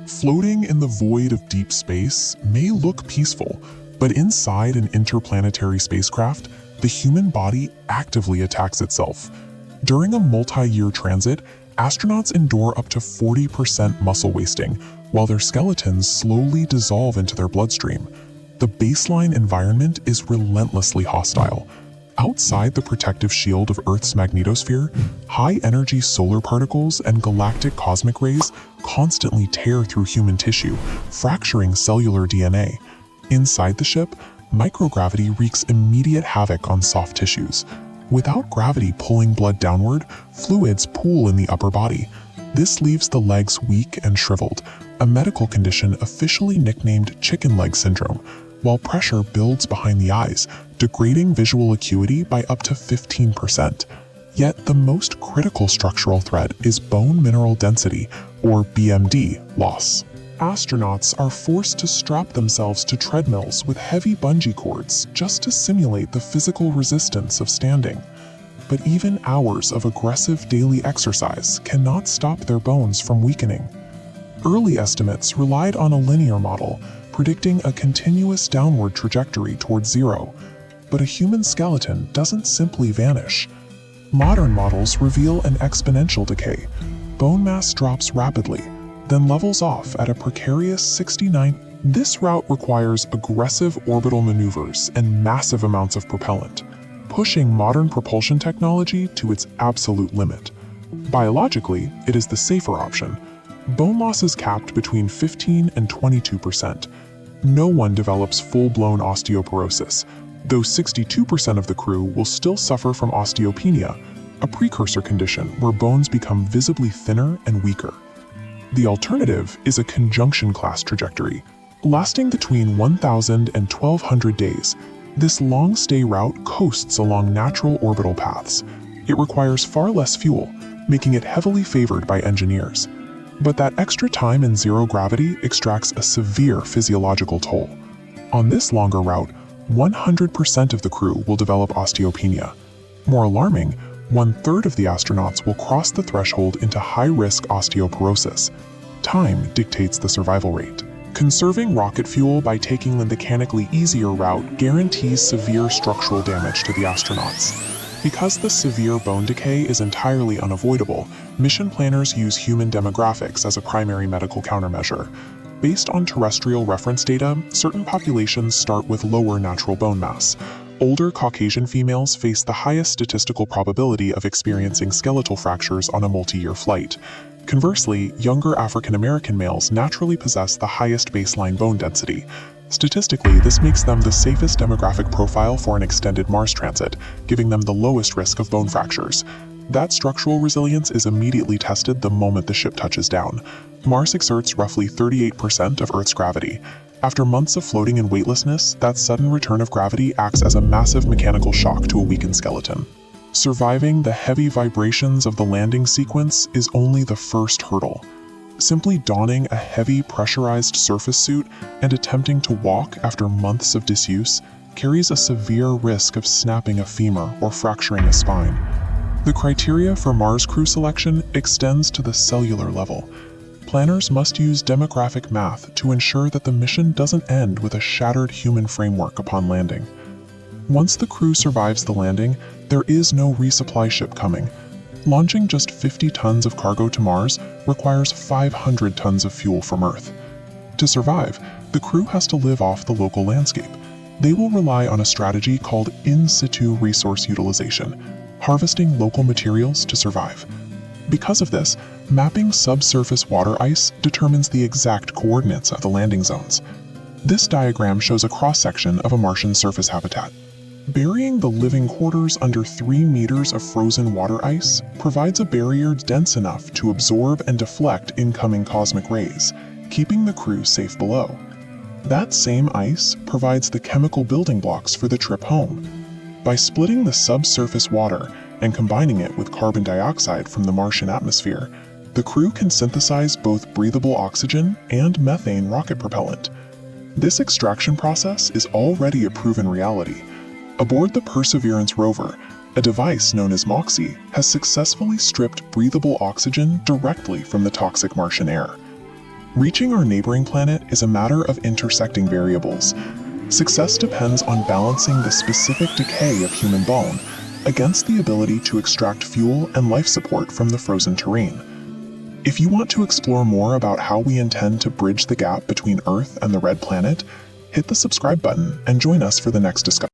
Floating in the void of deep space may look peaceful, but inside an interplanetary spacecraft, the human body actively attacks itself. During a multi-year transit, astronauts endure up to 40% muscle wasting, while their skeletons slowly dissolve into their bloodstream. The baseline environment is relentlessly hostile. Outside the protective shield of Earth's magnetosphere, high-energy solar particles and galactic cosmic rays constantly tear through human tissue, fracturing cellular DNA. Inside the ship, microgravity wreaks immediate havoc on soft tissues. Without gravity pulling blood downward, fluids pool in the upper body. This leaves the legs weak and shriveled, a medical condition officially nicknamed chicken leg syndrome, while pressure builds behind the eyes, degrading visual acuity by up to 15%. Yet the most critical structural threat is bone mineral density, or BMD, loss. Astronauts are forced to strap themselves to treadmills with heavy bungee cords just to simulate the physical resistance of standing. But even hours of aggressive daily exercise cannot stop their bones from weakening. Early estimates relied on a linear model, predicting a continuous downward trajectory towards zero. But a human skeleton doesn't simply vanish. Modern models reveal an exponential decay. Bone mass drops rapidly, then levels off at a precarious 69. This route requires aggressive orbital maneuvers and massive amounts of propellant, pushing modern propulsion technology to its absolute limit. Biologically, it is the safer option. Bone loss is capped between 15 and 22%. No one develops full-blown osteoporosis, though 62% of the crew will still suffer from osteopenia, a precursor condition where bones become visibly thinner and weaker. The alternative is a conjunction class trajectory, lasting between 1,000 and 1,200 days. This long-stay route coasts along natural orbital paths. It requires far less fuel, making it heavily favored by engineers. But that extra time in zero gravity extracts a severe physiological toll. On this longer route, 100% of the crew will develop osteopenia. More alarming, 1/3 of the astronauts will cross the threshold into high-risk osteoporosis. Time dictates the survival rate. Conserving rocket fuel by taking the mechanically easier route guarantees severe structural damage to the astronauts. Because the severe bone decay is entirely unavoidable, mission planners use human demographics as a primary medical countermeasure. Based on terrestrial reference data, certain populations start with lower natural bone mass. Older Caucasian females face the highest statistical probability of experiencing skeletal fractures on a multi-year flight. Conversely, younger African American males naturally possess the highest baseline bone density. Statistically, this makes them the safest demographic profile for an extended Mars transit, giving them the lowest risk of bone fractures. That structural resilience is immediately tested the moment the ship touches down. Mars exerts roughly 38% of Earth's gravity. After months of floating in weightlessness, that sudden return of gravity acts as a massive mechanical shock to a weakened skeleton. Surviving the heavy vibrations of the landing sequence is only the first hurdle. Simply donning a heavy pressurized surface suit and attempting to walk after months of disuse carries a severe risk of snapping a femur or fracturing a spine. The criteria for Mars crew selection extends to the cellular level. Planners must use demographic math to ensure that the mission doesn't end with a shattered human framework upon landing. Once the crew survives the landing, there is no resupply ship coming. Launching just 50 tons of cargo to Mars requires 500 tons of fuel from Earth. To survive, the crew has to live off the local landscape. They will rely on a strategy called in situ resource utilization, harvesting local materials to survive. Because of this, mapping subsurface water ice determines the exact coordinates of the landing zones. This diagram shows a cross-section of a Martian surface habitat. Burying the living quarters under 3 meters of frozen water ice provides a barrier dense enough to absorb and deflect incoming cosmic rays, keeping the crew safe below. That same ice provides the chemical building blocks for the trip home. By splitting the subsurface water and combining it with carbon dioxide from the Martian atmosphere, the crew can synthesize both breathable oxygen and methane rocket propellant. This extraction process is already a proven reality. Aboard the Perseverance rover, a device known as MOXIE has successfully stripped breathable oxygen directly from the toxic Martian air. Reaching our neighboring planet is a matter of intersecting variables. Success depends on balancing the specific decay of human bone against the ability to extract fuel and life support from the frozen terrain. If you want to explore more about how we intend to bridge the gap between Earth and the Red Planet, hit the subscribe button and join us for the next discussion.